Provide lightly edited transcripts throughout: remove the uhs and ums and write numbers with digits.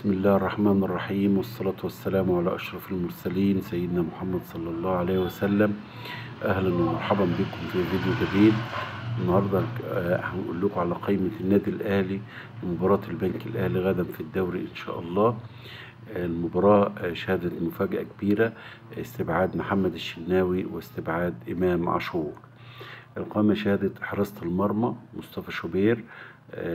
بسم الله الرحمن الرحيم، والصلاة والسلام على أشرف المرسلين سيدنا محمد صلى الله عليه وسلم. أهلا ومرحبا بكم في فيديو جديد. النهاردة هنقول لكم على قائمة النادي الأهلي لمباراة البنك الأهلي غدا في الدوري إن شاء الله. المباراة شهدت مفاجأة كبيرة، استبعاد محمد الشناوي واستبعاد إمام عاشور. القائمة شهدت حراسة المرمى مصطفى شوبير،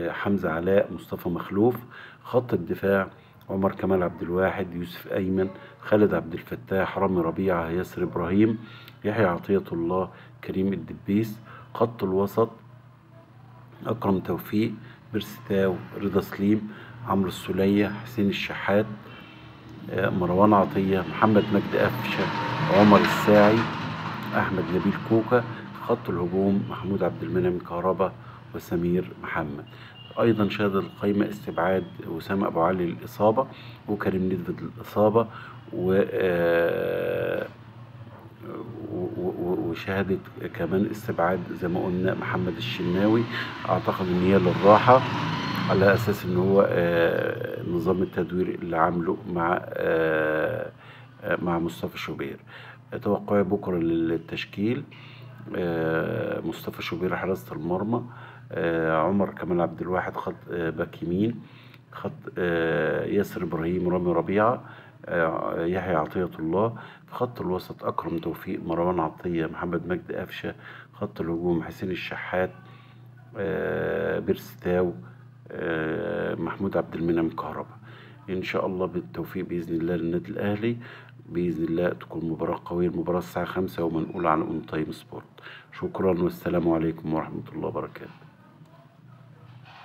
حمزة علاء، مصطفى مخلوف. خط الدفاع عمر كمال عبد الواحد، يوسف أيمن، خالد عبد الفتاح، رامي ربيعة، ياسر إبراهيم، يحيى عطية الله، كريم الدبيس. خط الوسط أكرم توفيق، بيرستاو، رضا سليم، عمرو السولية، حسين الشحات، مروان عطية، محمد مجدي قفشة، عمر الساعي، أحمد نبيل كوكا. خط الهجوم محمود عبد المنعم كهربا وسمير محمد. أيضا شهد القائمة استبعاد وسام أبو علي للإصابة، وكريم نيدفيد للإصابة، وشهدت كمان استبعاد زي ما قلنا محمد الشناوي. أعتقد إن هي للراحة، على أساس إن هو نظام التدوير اللي عامله مع مصطفى شوبير. توقعي بكرة للتشكيل: مصطفى شوبير حراسة المرمى، عمر كمال عبد الواحد خط باك يمين، خط ياسر إبراهيم، رامي ربيعة، يحيى عطية الله. في خط الوسط أكرم توفيق، مروان عطية، محمد مجدي قفشة. خط الهجوم حسين الشحات، بيرستاو، محمود عبد المنعم كهربا. إن شاء الله بالتوفيق بإذن الله للنادي الأهلي. بإذن الله تكون مباراة قوية، المباراة الساعة 5 ومنقولة عن أون تايم سبورت. شكرا والسلام عليكم ورحمة الله وبركاته.